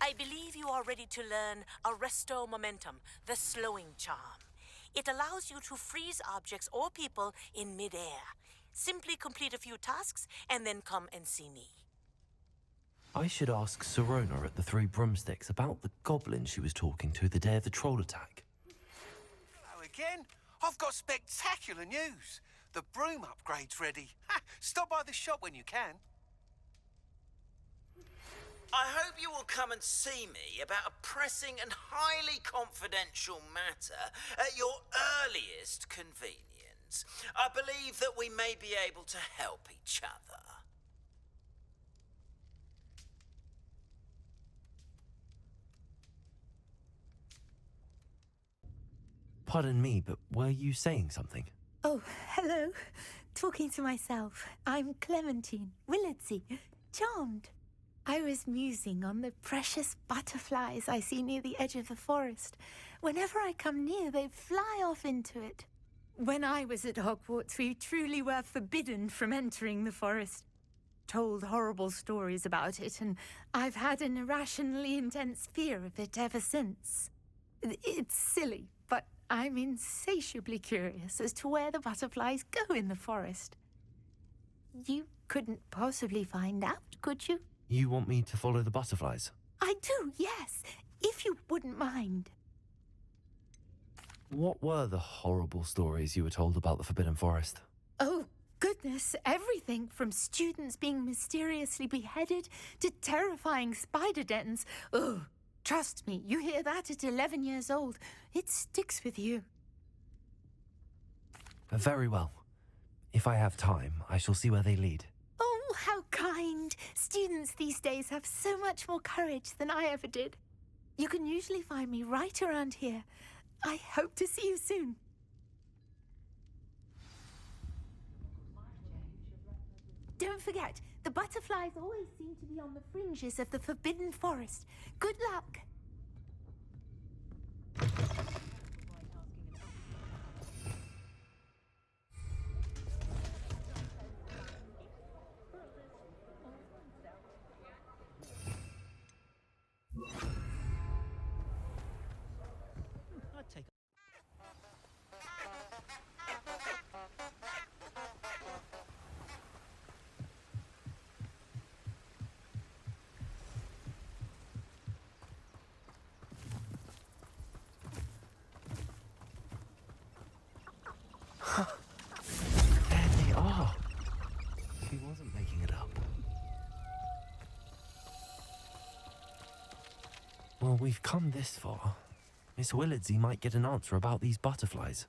I believe you are ready to learn Arresto Momentum, the slowing charm. It allows you to freeze objects or people in midair. Simply complete a few tasks and then come and see me. I should ask Sirona at the Three Broomsticks about the goblin she was talking to the day of the troll attack. Hello again. I've got spectacular news. The broom upgrade's ready. Ha! Stop by the shop when you can. I hope you will come and see me about a pressing and highly confidential matter at your earliest convenience. I believe that we may be able to help each other. Pardon me, but were you saying something? Oh, hello. Talking to myself. I'm Clementine Willardsey. Charmed. I was musing on the precious butterflies I see near the edge of the forest. Whenever I come near, they fly off into it. When I was at Hogwarts, we truly were forbidden from entering the forest. Told horrible stories about it, and I've had an irrationally intense fear of it ever since. It's silly, but I'm insatiably curious as to where the butterflies go in the forest. You couldn't possibly find out, could you? You want me to follow the butterflies? I do, yes, if you wouldn't mind. What were the horrible stories you were told about the Forbidden Forest? Oh, goodness, everything from students being mysteriously beheaded to terrifying spider dens. Ugh, trust me, you hear that at 11 years old. It sticks with you. Very well. If I have time, I shall see where they lead. Oh, how kind. Students these days have so much more courage than I ever did. You can usually find me right around here. I hope to see you soon. Don't forget, the butterflies always seem to be on the fringes of the Forbidden Forest. Good luck. There they are. She wasn't making it up. Well, we've come this far. Miss Willardsey might get an answer about these butterflies.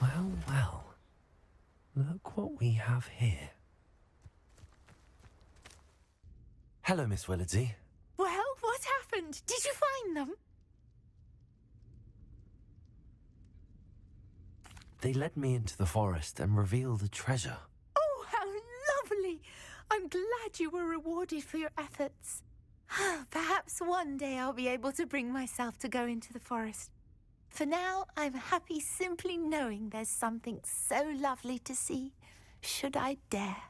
Well, well. Look what we have here. Hello, Miss Willardsey. Well, what happened? Did you find them? They led me into the forest and revealed a treasure. Oh, how lovely! I'm glad you were rewarded for your efforts. Perhaps one day I'll be able to bring myself to go into the forest. For now, I'm happy simply knowing there's something so lovely to see, should I dare.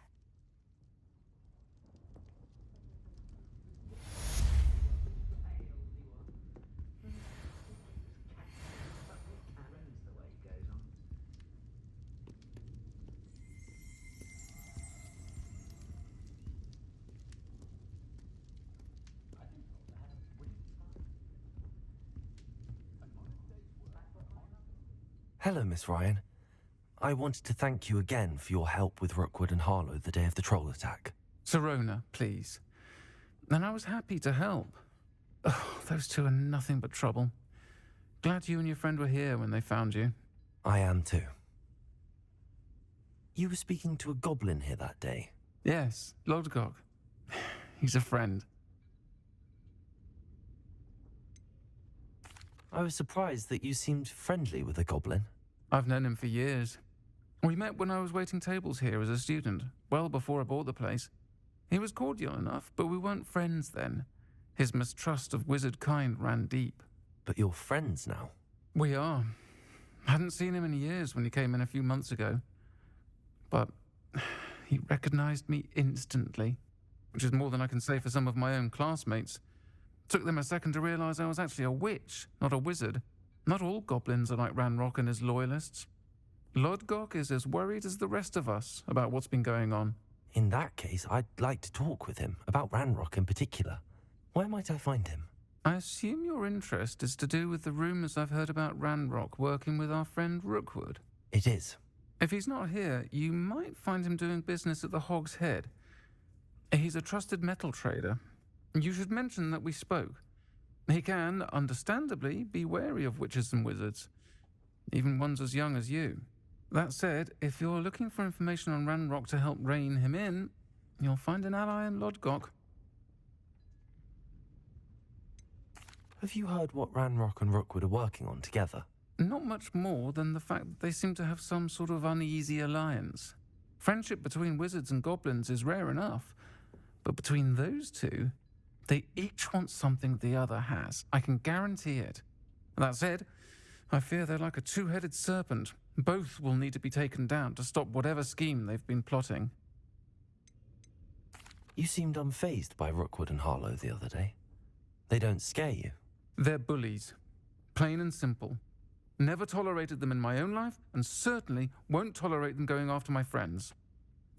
Hello, Miss Ryan. I wanted to thank you again for your help with Rookwood and Harlow the day of the troll attack. Sirona, please. And I was happy to help. Oh, those two are nothing but trouble. Glad you and your friend were here when they found you. I am too. You were speaking to a goblin here that day. Yes, Lodgok. He's a friend. I was surprised that you seemed friendly with a goblin. I've known him for years. We met when I was waiting tables here as a student, well before I bought the place. He was cordial enough, but we weren't friends then. His mistrust of wizard kind ran deep. But you're friends now. We are. Hadn't seen him in years when he came in a few months ago. But he recognized me instantly, which is more than I can say for some of my own classmates. Took them a second to realize I was actually a witch, not a wizard. Not all goblins are like Ranrock and his loyalists. Lodgok is as worried as the rest of us about what's been going on. In that case, I'd like to talk with him, about Ranrock in particular. Where might I find him? I assume your interest is to do with the rumors I've heard about Ranrock working with our friend Rookwood. It is. If he's not here, you might find him doing business at the Hog's Head. He's a trusted metal trader. You should mention that we spoke. He can, understandably, be wary of witches and wizards, even ones as young as you. That said, if you're looking for information on Ranrock to help rein him in, you'll find an ally in Lodgok. Have you heard what Ranrock and Rookwood are working on together? Not much more than the fact that they seem to have some sort of uneasy alliance. Friendship between wizards and goblins is rare enough, but between those two, they each want something the other has. I can guarantee it. That said, I fear they're like a two-headed serpent. Both will need to be taken down to stop whatever scheme they've been plotting. You seemed unfazed by Rookwood and Harlow the other day. They don't scare you. They're bullies. Plain and simple. Never tolerated them in my own life, and certainly won't tolerate them going after my friends.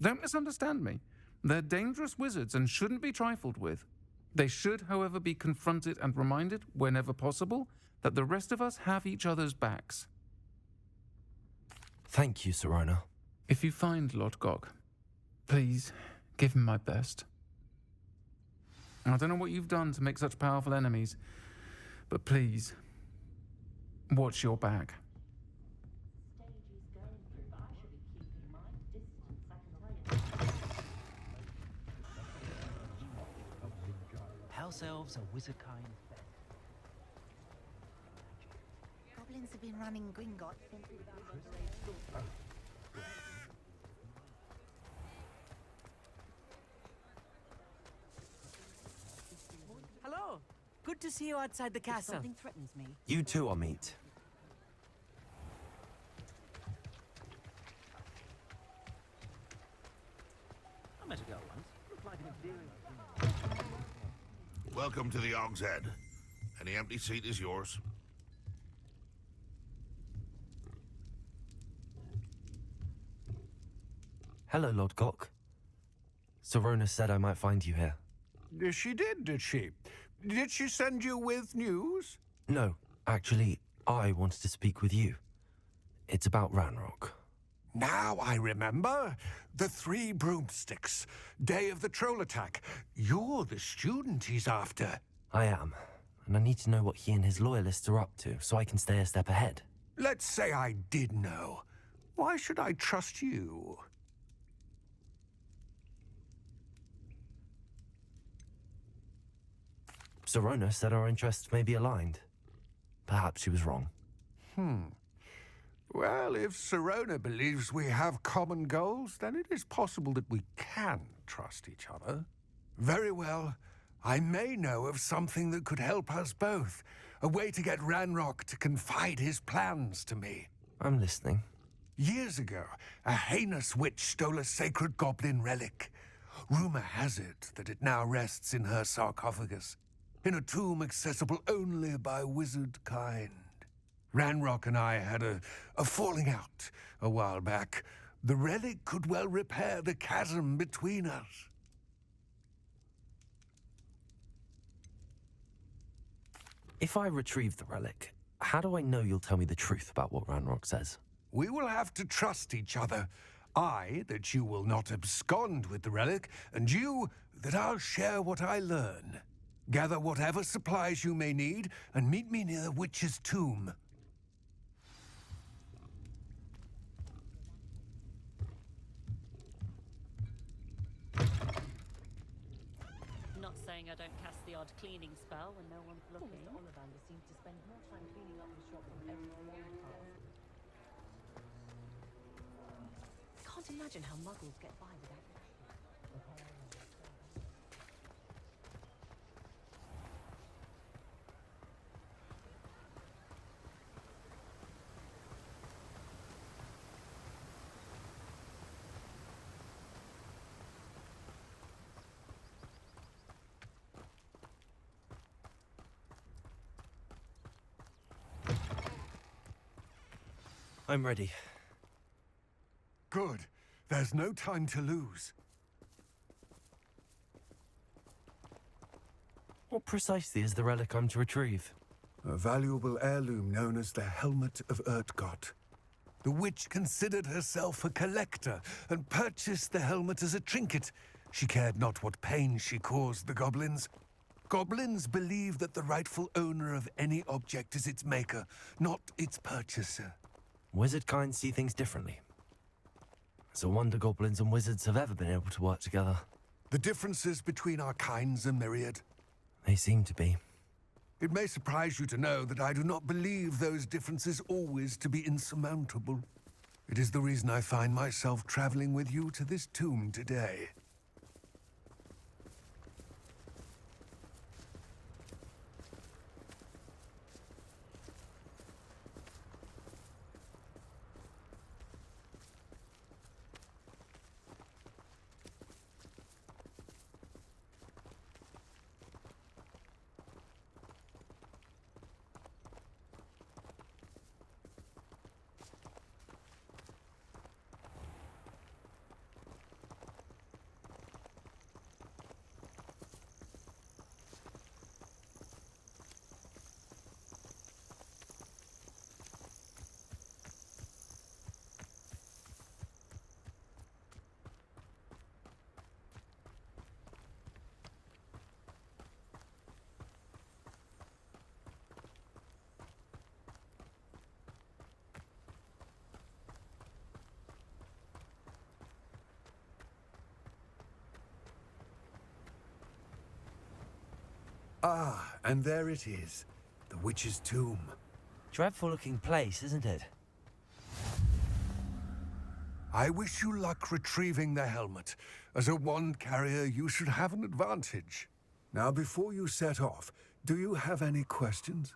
Don't misunderstand me. They're dangerous wizards and shouldn't be trifled with. They should, however, be confronted and reminded, whenever possible, that the rest of us have each other's backs. Thank you, Serona. If you find Lodgok, please give him my best. I don't know what you've done to make such powerful enemies, but please, watch your back. House elves are wizard kind. Goblins have been running Gringotts since we Hello. Good to see you outside the castle. Something threatens me. You too, Amit. I met a girl once. Looked like an endearing. Welcome to the Hog's Head. Any empty seat is yours. Hello, Lodgok. Serona said I might find you here. She did she? Did she send you with news? No, actually, I wanted to speak with you. It's about Ranrock. Now I remember. The 3 broomsticks. Day of the troll attack. You're the student he's after. I am, and I need to know what he and his loyalists are up to so I can stay a step ahead. Let's say I did know. Why should I trust you? Serona said our interests may be aligned. Perhaps she was wrong. Well, if Serona believes we have common goals, then it is possible that we can trust each other. Very well. I may know of something that could help us both. A way to get Ranrock to confide his plans to me. I'm listening. Years ago, a heinous witch stole a sacred goblin relic. Rumor has it that it now rests in her sarcophagus, in a tomb accessible only by wizard kind. Ranrock and I had a falling out a while back. The relic could well repair the chasm between us. If I retrieve the relic, how do I know you'll tell me the truth about what Ranrock says? We will have to trust each other. I, that you will not abscond with the relic, and you, that I'll share what I learn. Gather whatever supplies you may need and meet me near the witch's tomb. Not saying I don't cast the odd cleaning spell when no one's looking. Mr. Ollivander seems to spend more time cleaning up the shop than every long task. Can't imagine how muggles get by without I'm ready. Good. There's no time to lose. What precisely is the relic I'm to retrieve? A valuable heirloom known as the Helmet of Urtkot. The witch considered herself a collector and purchased the helmet as a trinket. She cared not what pain she caused the goblins. Goblins believe that the rightful owner of any object is its maker, not its purchaser. Wizard kind see things differently. It's a wonder goblins and wizards have ever been able to work together. The differences between our kinds are myriad. They seem to be. It may surprise you to know that I do not believe those differences always to be insurmountable. It is the reason I find myself traveling with you to this tomb today. Ah, and there it is. The witch's tomb. Dreadful looking place, isn't it? I wish you luck retrieving the helmet. As a wand carrier, you should have an advantage. Now, before you set off, do you have any questions?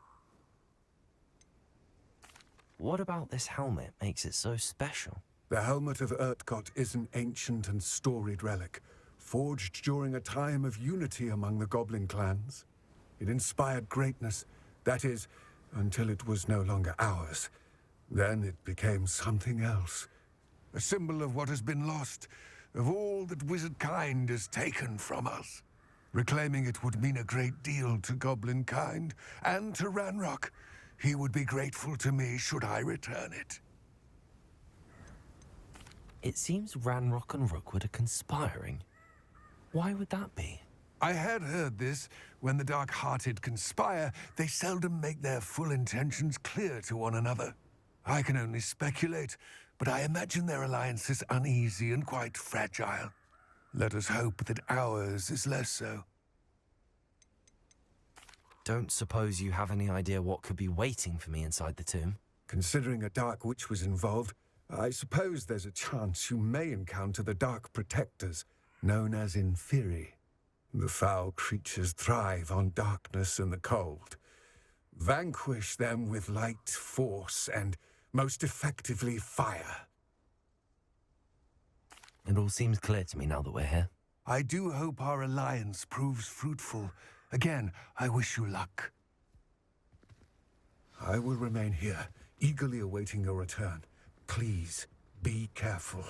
What about this helmet makes it so special? The Helmet of Urtkot is an ancient and storied relic, forged during a time of unity among the goblin clans. It inspired greatness, that is, until it was no longer ours. Then it became something else. A symbol of what has been lost, of all that wizard kind has taken from us. Reclaiming it would mean a great deal to goblin kind, and to Ranrock. He would be grateful to me should I return it. It seems Ranrock and Rookwood are conspiring. Why would that be? I had heard this. When the dark-hearted conspire, they seldom make their full intentions clear to one another. I can only speculate, but I imagine their alliance is uneasy and quite fragile. Let us hope that ours is less so. Don't suppose you have any idea what could be waiting for me inside the tomb? Considering a dark witch was involved, I suppose there's a chance you may encounter the Dark Protectors, known as Inferi. The foul creatures thrive on darkness and the cold. Vanquish them with light, force, and most effectively fire. It all seems clear to me now that we're here. I do hope our alliance proves fruitful. Again, I wish you luck. I will remain here, eagerly awaiting your return. Please, be careful.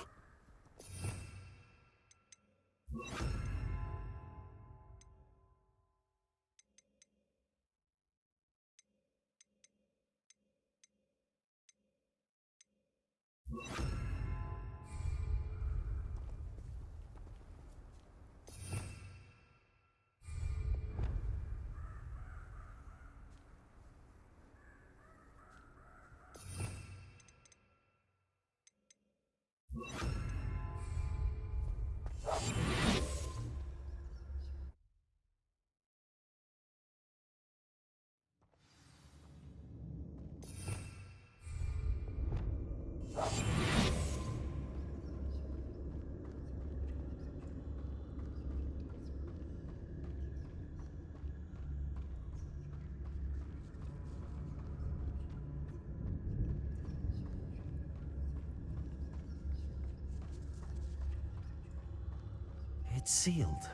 It's sealed.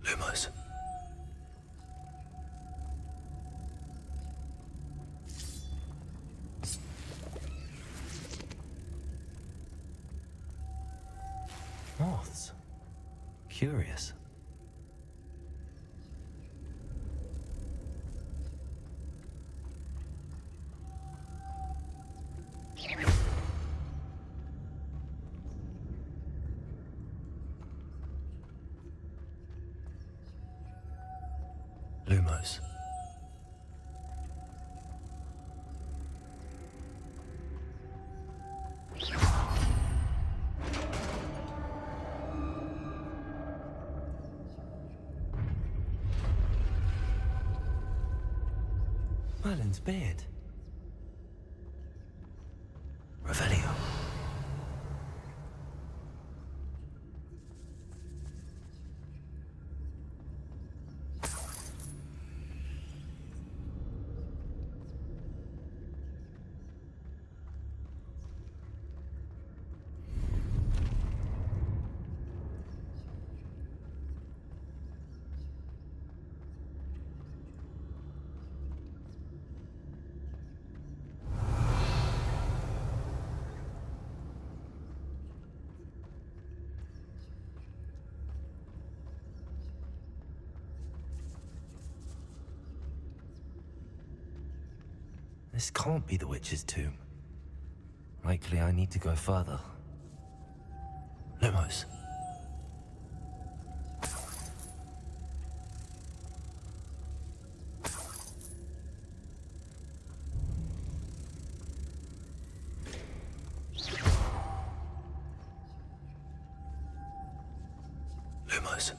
Lumos. Moths. Curious. Lumos. Merlin's beard. Revelio. This can't be the witch's tomb. Likely I need to go further. Lumos. Lumos.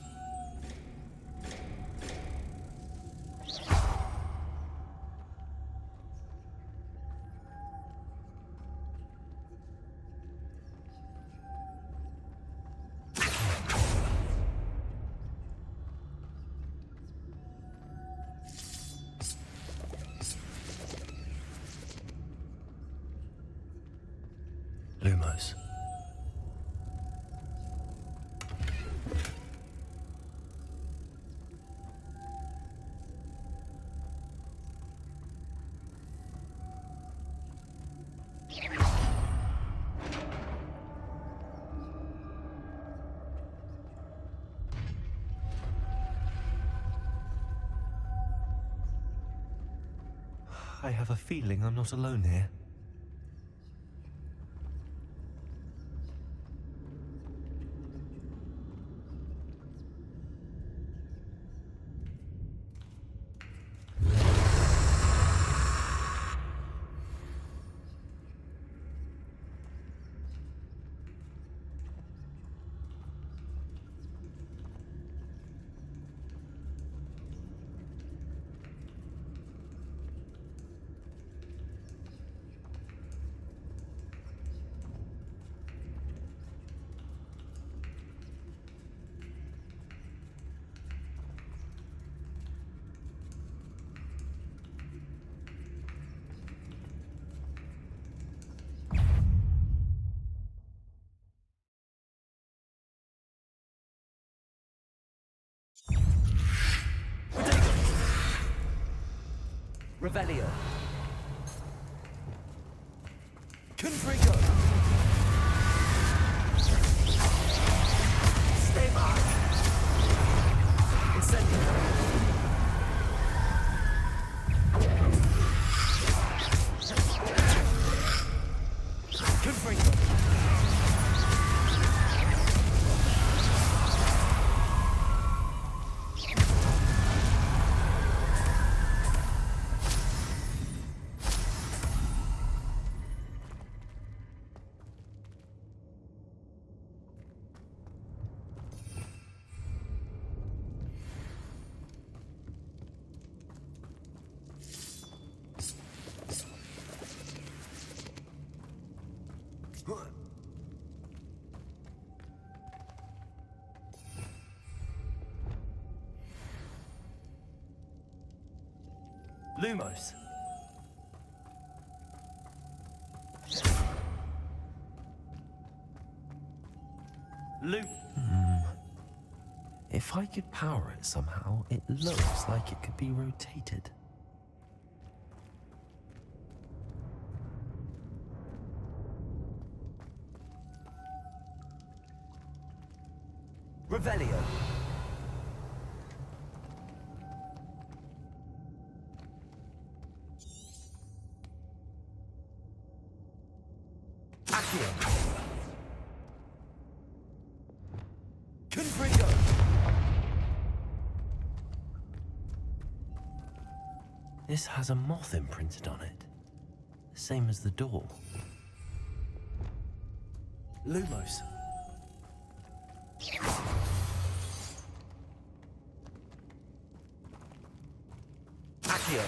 Lumos. I have a feeling I'm not alone here. Revelio. Confringo. Stay back. Incendio. Confringo. Lumos. If I could power it somehow, it looks like it could be rotated. Revelio. Accio. Confringo. This has a moth imprinted on it. The same as the door. Lumos. Accio.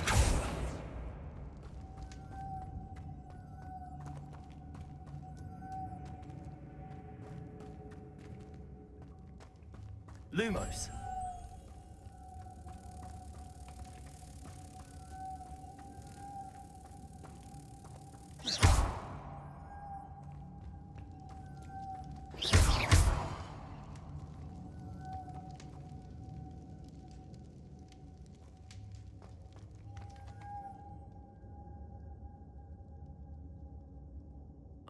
Lumos.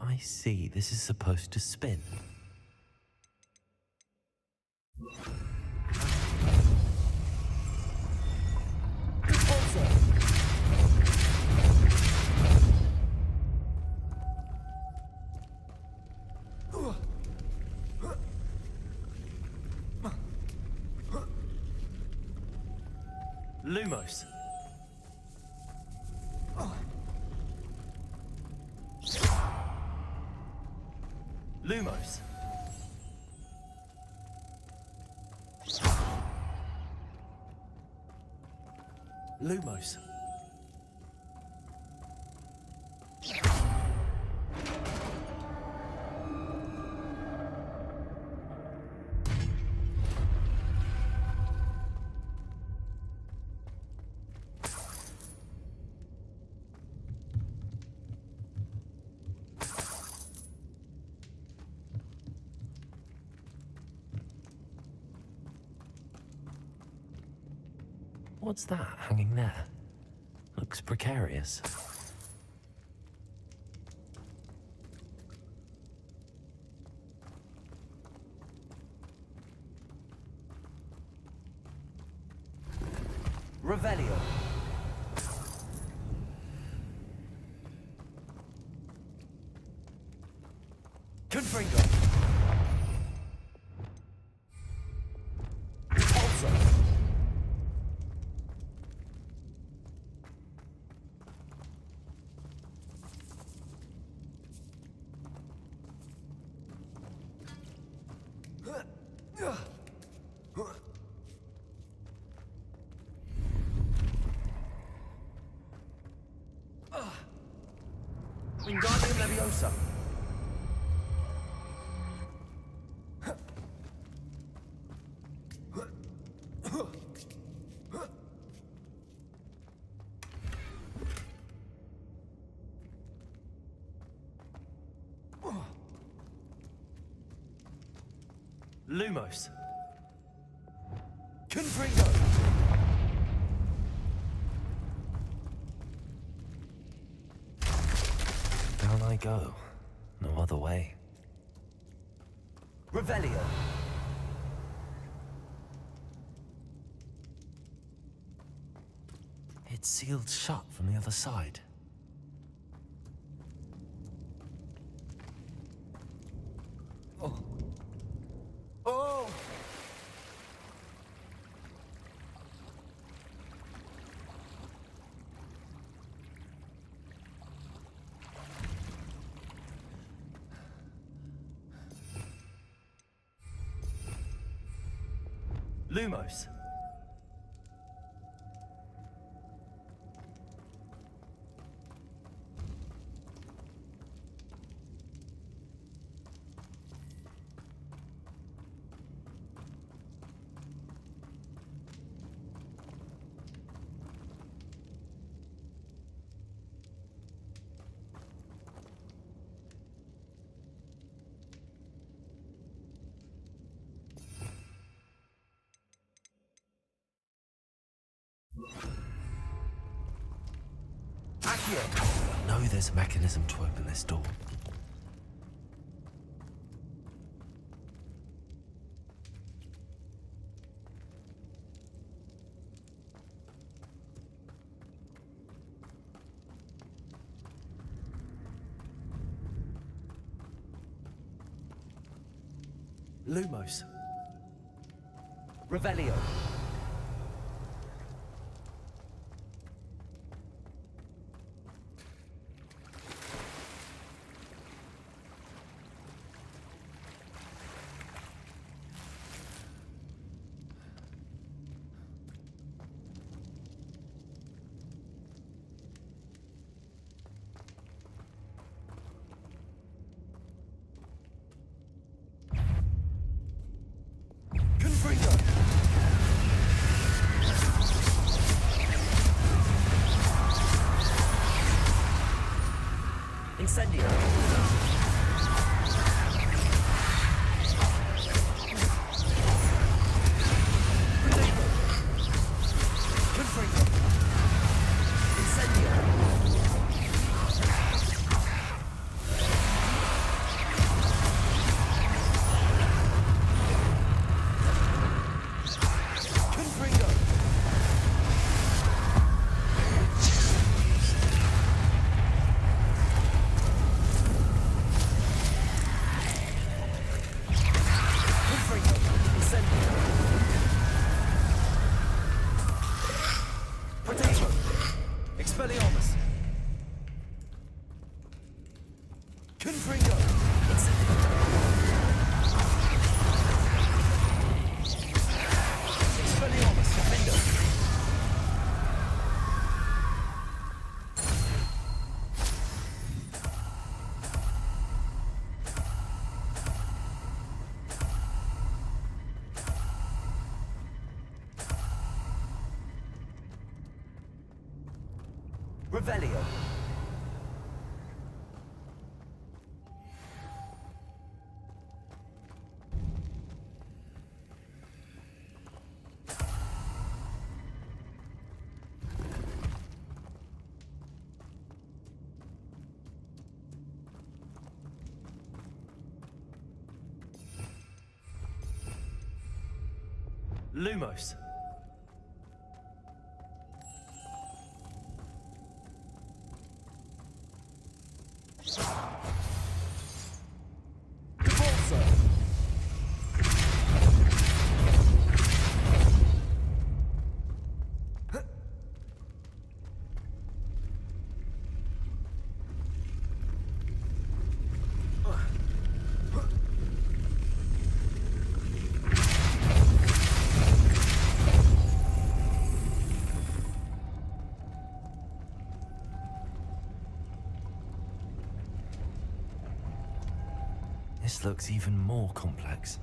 I see. This is supposed to spin. Lumos. Lumos. Lumos. What's that hanging there? Looks precarious. Revelio. Confringo. Also. Wingardium Leviosa. Lumos. Confringo. Down I go. No other way. Revelio. It's sealed shut from the other side. Oh. Oh! Lumos. I know there's a mechanism to open this door. Lumos. Revelio. Incendio. Revelio. Lumos. This looks even more complex.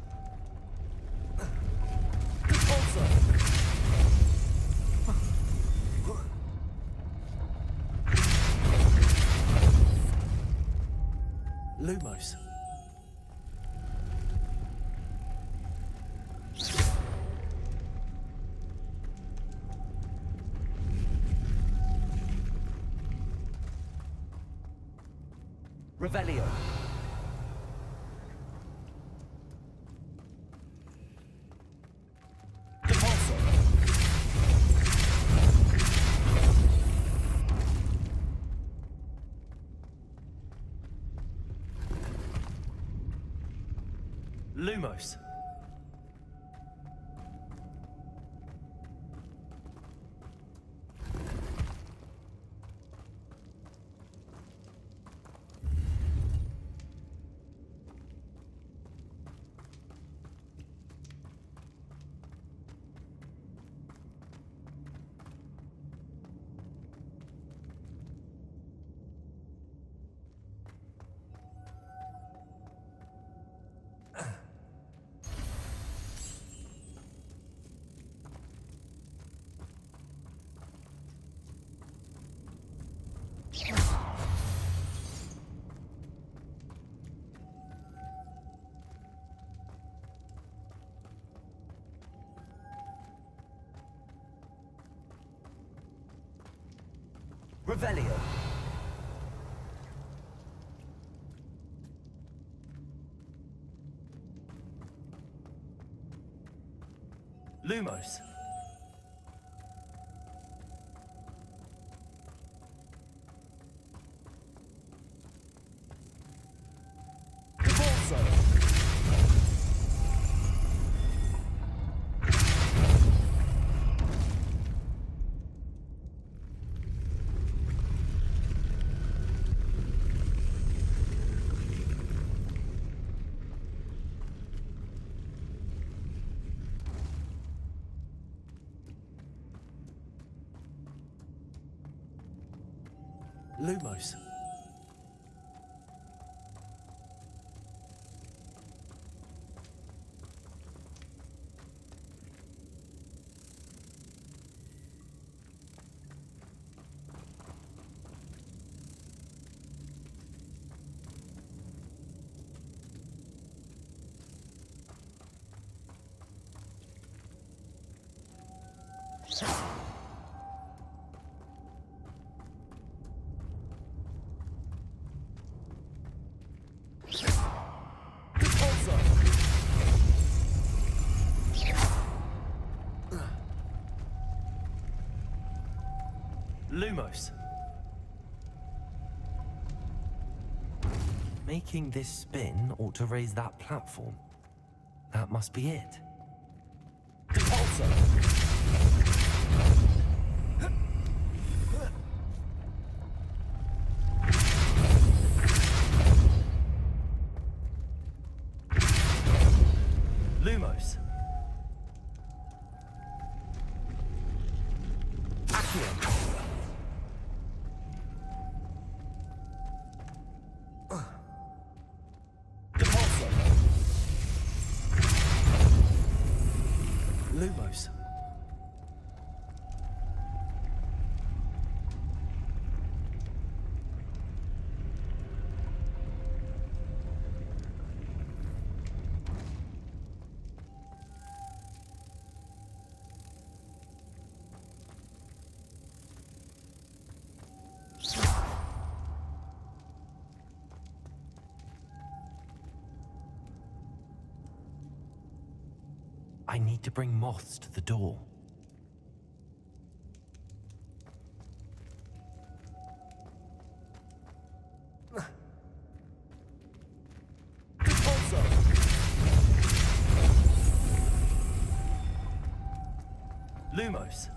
Lumos. Revelio. Lumos. Revelio. Lumos. Lumos. Lumos. Making this spin ought to raise that platform. That must be it. Lumos. Accio. Lumos. I need to bring moths to the door. Lumos.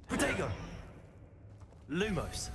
Protego! Lumos.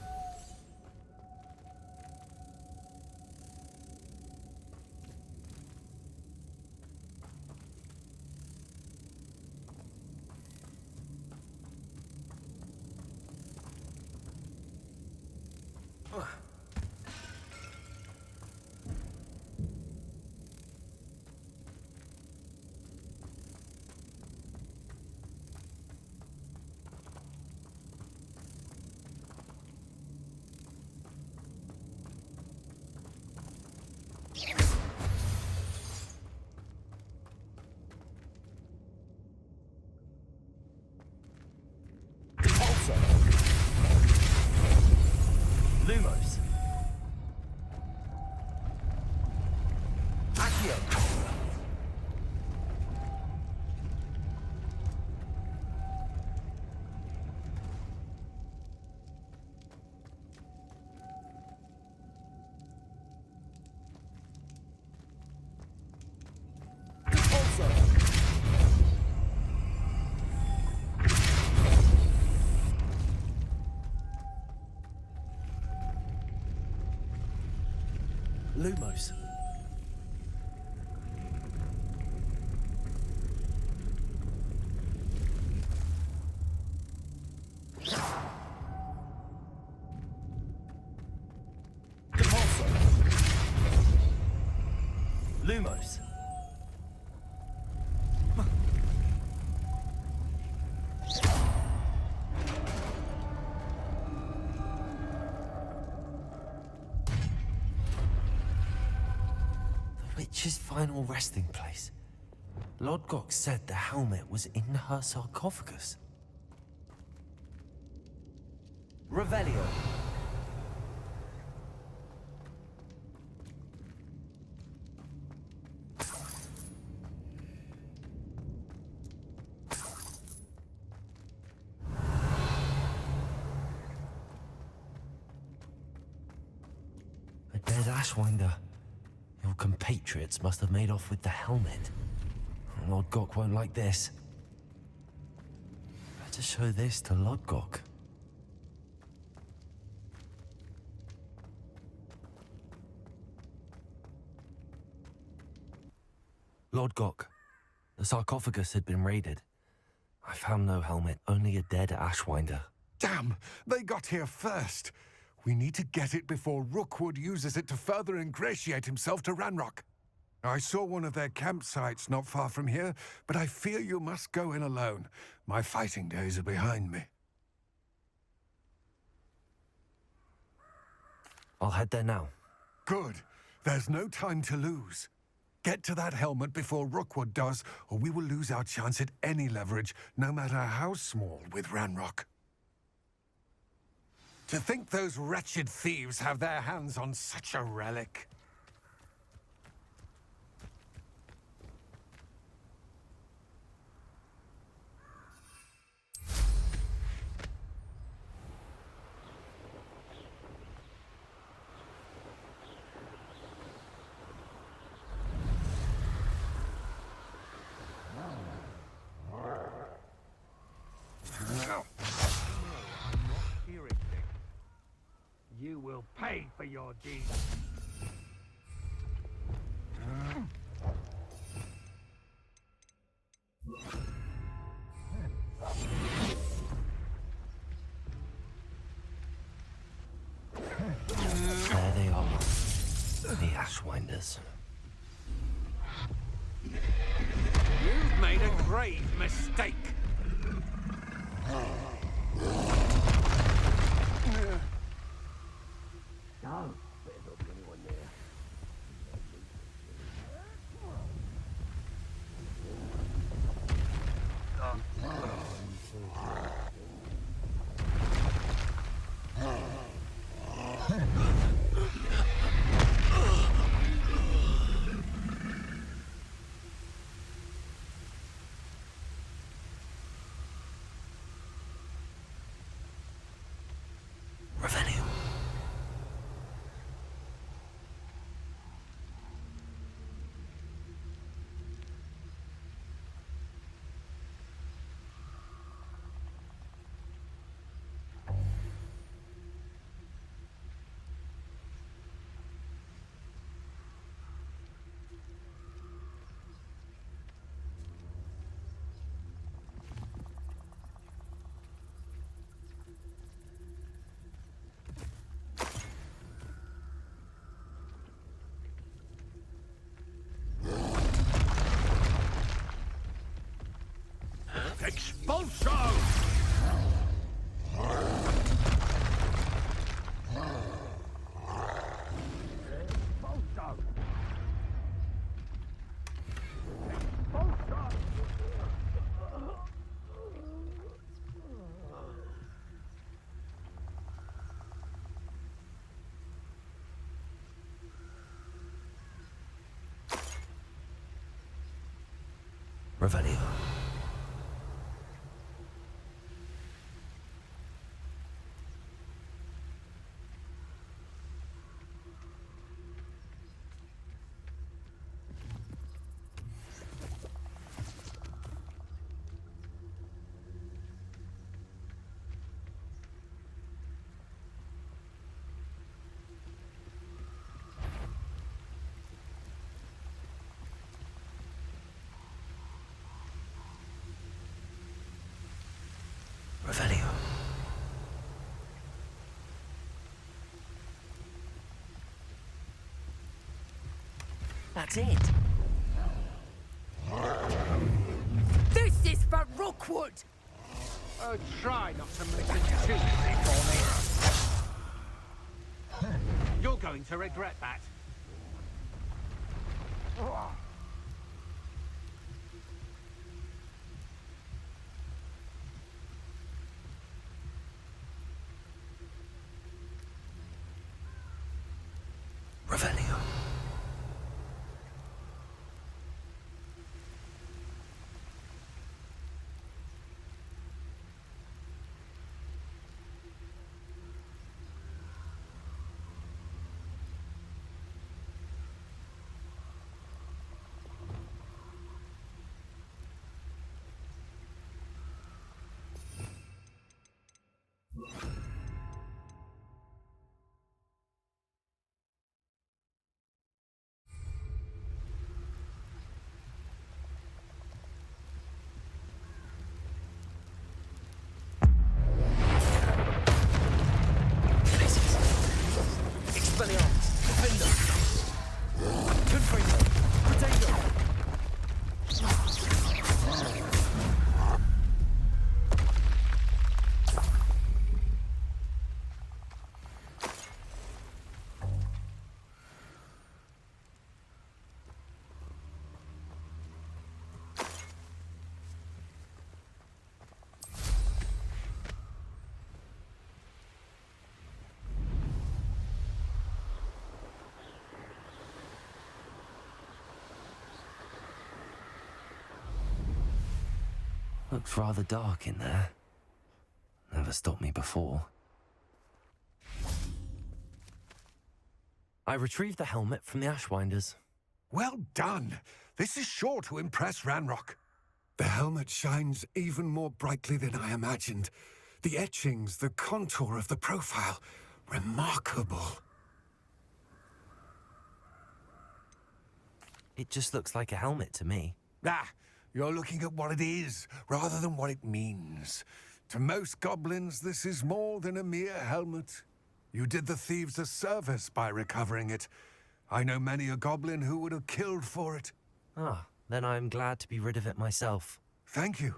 Lumos. Accio. Lumos. Lumos. The witch's final resting place. Lodgok said the helmet was in her sarcophagus. Revelio. A dead Ashwinder. Your compatriots must have made off with the helmet. Lodgok won't like this. Better show this to Lodgok. Lodgok, the sarcophagus had been raided. I found no helmet, only a dead Ashwinder. Damn! They got here first. We need to get it before Rookwood uses it to further ingratiate himself to Ranrock. I saw one of their campsites not far from here, but I fear you must go in alone. My fighting days are behind me. I'll head there now. Good. There's no time to lose. Get to that helmet before Rookwood does, or we will lose our chance at any leverage, no matter how small, with Ranrock. To think those wretched thieves have their hands on such a relic. You will pay for your deeds. There they are. The Ashwinders. You've made a grave mistake. Revenue. Expulso! Revelio. That's it. This is for Rookwood! Oh, try not to make it too easy for me. You're going to regret that. Revelio. Looks rather dark in there. Never stopped me before. I retrieved the helmet from the Ashwinders. Well done. This is sure to impress Ranrock. The helmet shines even more brightly than I imagined. The etchings, the contour of the profile. Remarkable. It just looks like a helmet to me. Ah, you're looking at what it is, rather than what it means. To most goblins, this is more than a mere helmet. You did the thieves a service by recovering it. I know many a goblin who would have killed for it. Ah, then I'm glad to be rid of it myself. Thank you.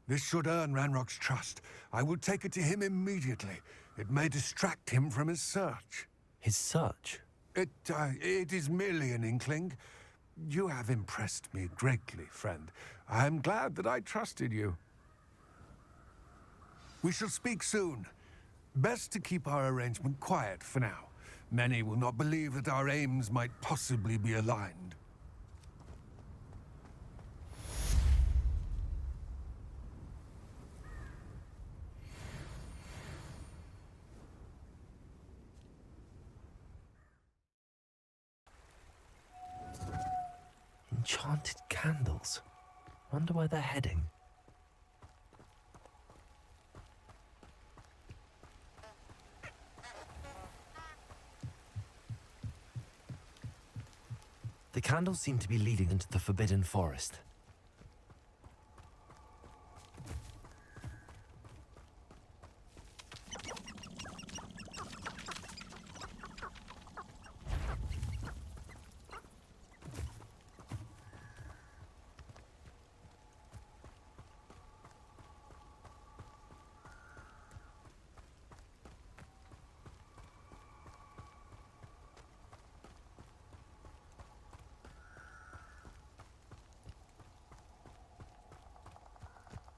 This should earn Ranrock's trust. I will take it to him immediately. It may distract him from his search. His search? It is merely an inkling. You have impressed me greatly, friend. I am glad that I trusted you. We shall speak soon. Best to keep our arrangement quiet for now. Many will not believe that our aims might possibly be aligned. Enchanted candles. Wonder where they're heading. The candles seem to be leading into the Forbidden Forest.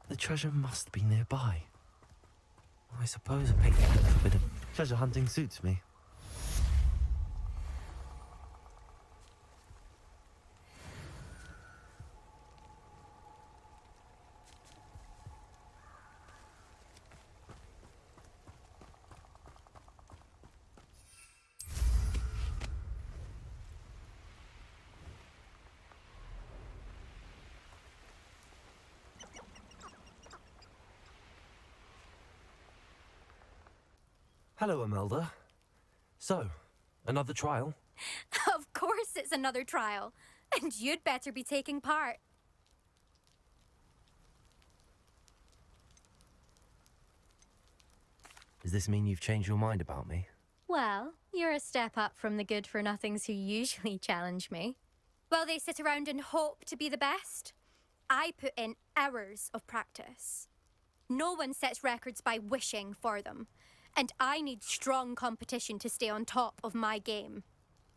The treasure must be nearby. I suppose a picnic with a bit of treasure hunting suits me. Hello, Imelda. So, another trial? Of course it's another trial. And you'd better be taking part. Does this mean you've changed your mind about me? Well, you're a step up from the good-for-nothings who usually challenge me. While they sit around and hope to be the best, I put in hours of practice. No one sets records by wishing for them, and I need strong competition to stay on top of my game.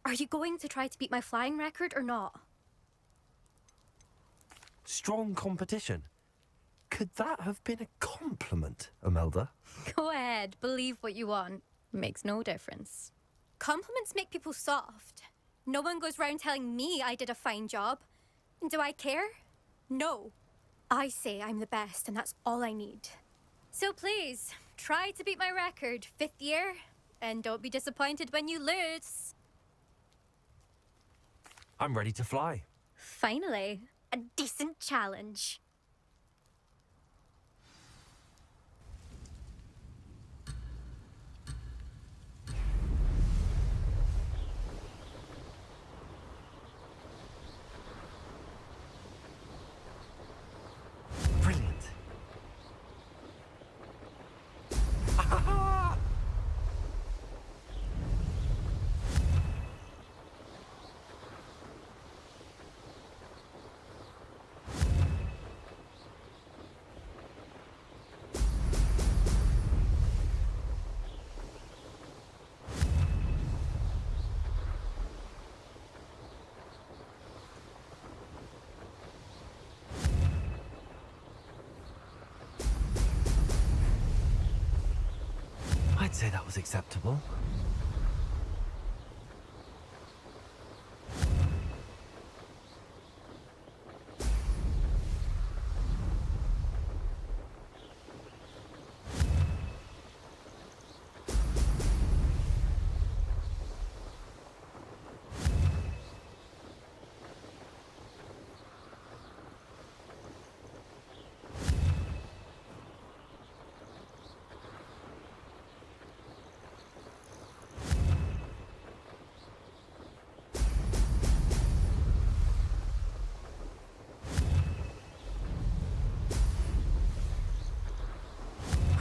Are you going to try to beat my flying record or not? Strong competition? Could that have been a compliment, Imelda? Go ahead, believe what you want. Makes no difference. Compliments make people soft. No one goes round telling me I did a fine job. And do I care? No. I say I'm the best, and that's all I need. So please, try to beat my record, 5th year, and don't be disappointed when you lose. I'm ready to fly. Finally, a decent challenge. Brilliant. I'd say that was acceptable.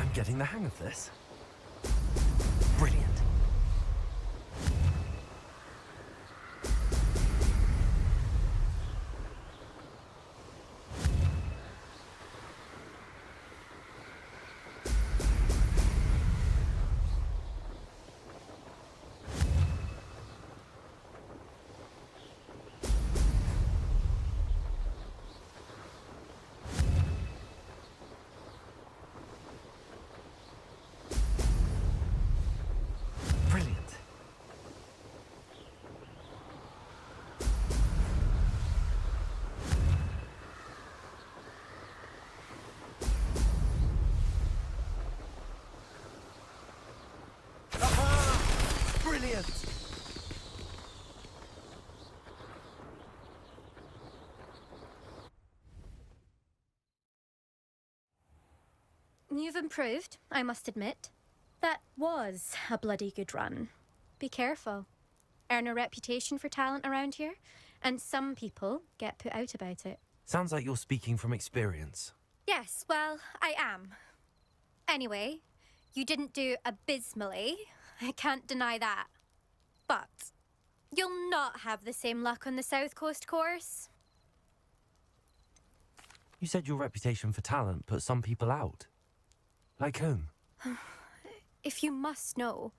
I'm getting the hang of this. Brilliant. Brilliant. Aha! Brilliant! You've improved, I must admit. That was a bloody good run. Be careful. Earn a reputation for talent around here, and some people get put out about it. Sounds like you're speaking from experience. Yes, well, I am. Anyway, you didn't do abysmally. I can't deny that. But you'll not have the same luck on the South Coast course. You said your reputation for talent put some people out. Like whom? If you must know,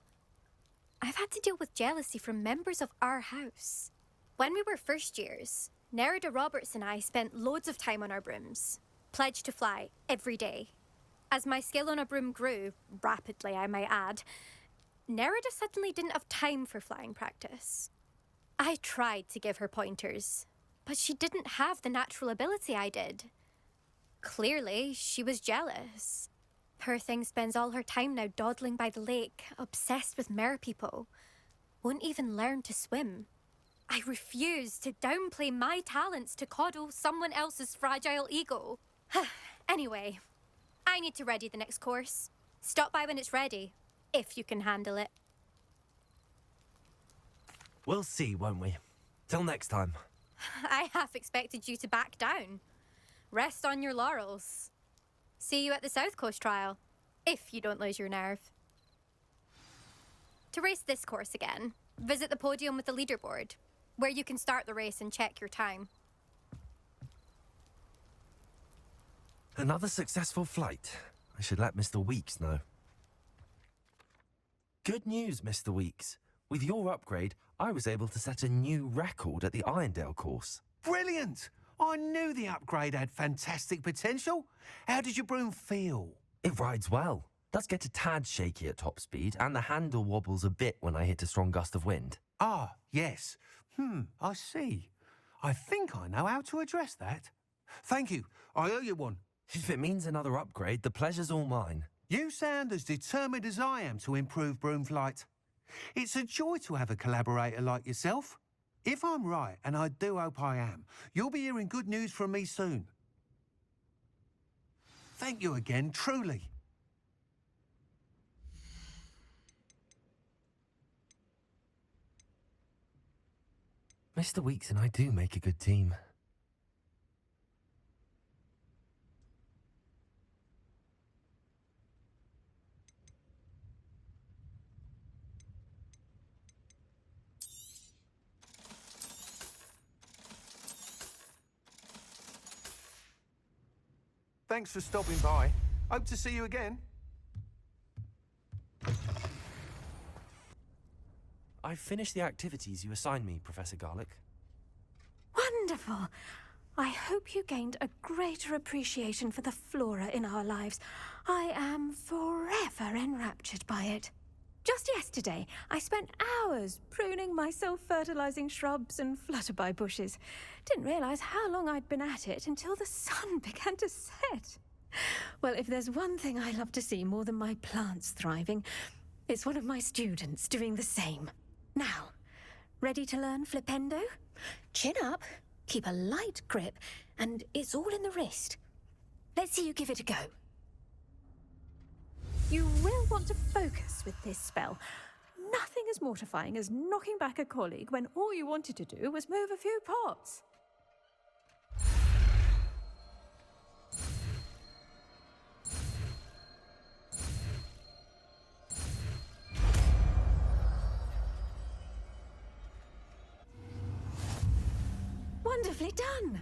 I've had to deal with jealousy from members of our house. When we were first years, Nerida Roberts and I spent loads of time on our brooms, pledged to fly every day. As my skill on a broom grew, rapidly I might add, Nerida suddenly didn't have time for flying practice. I tried to give her pointers, but she didn't have the natural ability I did. Clearly, she was jealous. Poor thing spends all her time now dawdling by the lake, obsessed with merpeople. Won't even learn to swim. I refuse to downplay my talents to coddle someone else's fragile ego. Anyway, I need to ready the next course. Stop by when it's ready, if you can handle it. We'll see, won't we? Till next time. I half expected you to back down. Rest on your laurels. See you at the South Coast trial, if you don't lose your nerve. To race this course again, visit the podium with the leaderboard. where you can start the race and check your time. Another successful flight. I should let Mr. Weeks know. Good news, Mr. Weeks. With your upgrade, I was able to set a new record at the Irondale course. Brilliant! I knew the upgrade had fantastic potential. How did your broom feel? It rides well. Does get a tad shaky at top speed, and the handle wobbles a bit when I hit a strong gust of wind. Ah, yes. I see. I think I know how to address that. Thank you. I owe you one. If it means another upgrade, the pleasure's all mine. You sound as determined as I am to improve broom flight. It's a joy to have a collaborator like yourself. If I'm right, and I do hope I am, you'll be hearing good news from me soon. Thank you again, truly. Mr. Weeks and I do make a good team. Thanks for stopping by. Hope to see you again. I've finished the activities you assigned me, Professor Garlick. Wonderful. I hope you gained a greater appreciation for the flora in our lives. I am forever enraptured by it. Just yesterday, I spent hours pruning my self-fertilizing shrubs and flutterby bushes. Didn't realize how long I'd been at it until the sun began to set. Well, if there's one thing I love to see more than my plants thriving, it's one of my students doing the same. Now, ready to learn flipendo? Chin up, keep a light grip, and it's all in the wrist. Let's see you give it a go. You will want to focus with this spell. Nothing as mortifying as knocking back a colleague when all you wanted to do was move a few pots. Wonderfully done!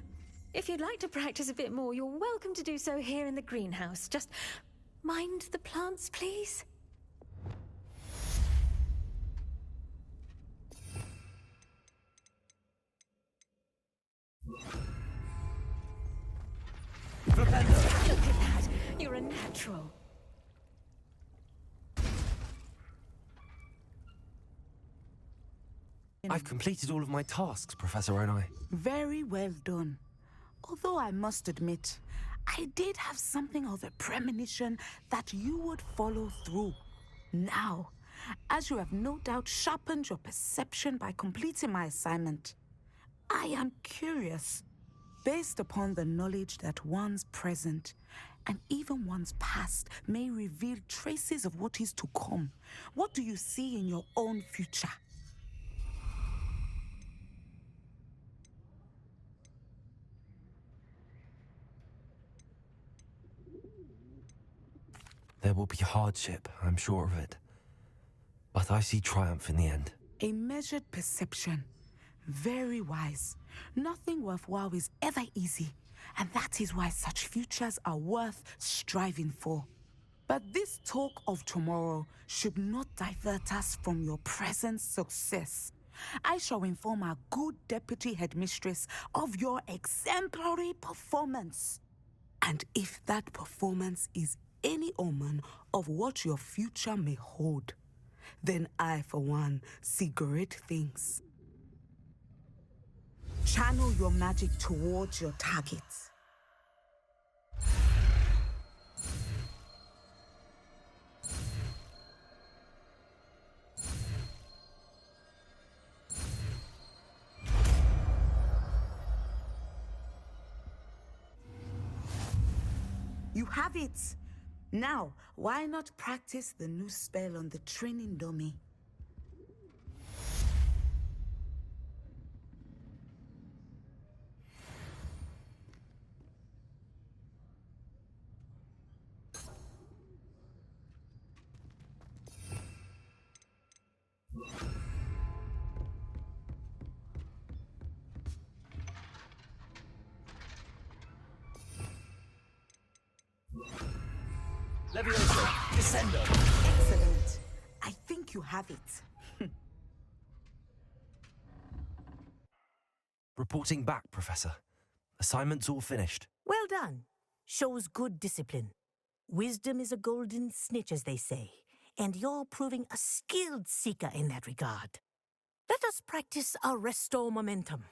If you'd like to practice a bit more, you're welcome to do so here in the greenhouse. Just mind the plants, please. Look at that! You're a natural. I've completed all of my tasks, Professor Onai. Very well done. Although I must admit, I did have something of a premonition that you would follow through. Now, as you have no doubt sharpened your perception by completing my assignment, I am curious, based upon the knowledge that one's present and even one's past may reveal traces of what is to come. What do you see in your own future? There will be hardship, I'm sure of it. But I see triumph in the end. A measured perception. Very wise. Nothing worthwhile is ever easy, and that is why such futures are worth striving for. But this talk of tomorrow should not divert us from your present success. I shall inform our good deputy headmistress of your exemplary performance. And if that performance is any omen of what your future may hold, then I, for one, see great things. Channel your magic towards your targets. You have it! Now, why not practice the new spell on the training dummy? Levioso! Descendo! Excellent. I think you have it. Reporting back, Professor. Assignment's all finished. Well done. Shows good discipline. Wisdom is a golden snitch, as they say, and you're proving a skilled seeker in that regard. Let us practice Arresto Momentum.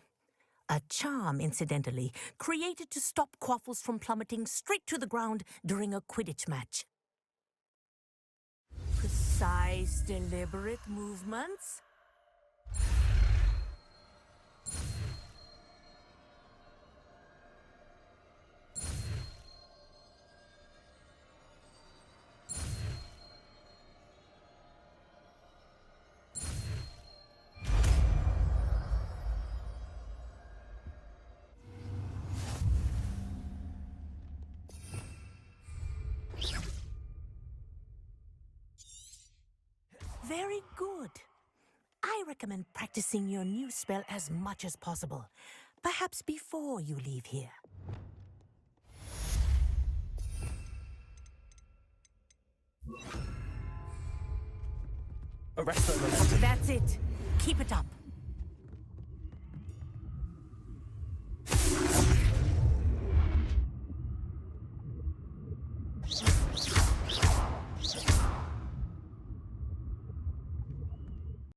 A charm, incidentally, created to stop Quaffles from plummeting straight to the ground during a Quidditch match. Precise, deliberate movements. Very good. I recommend practicing your new spell as much as possible, perhaps before you leave here. Arresto Momentum. That's it. Keep it up.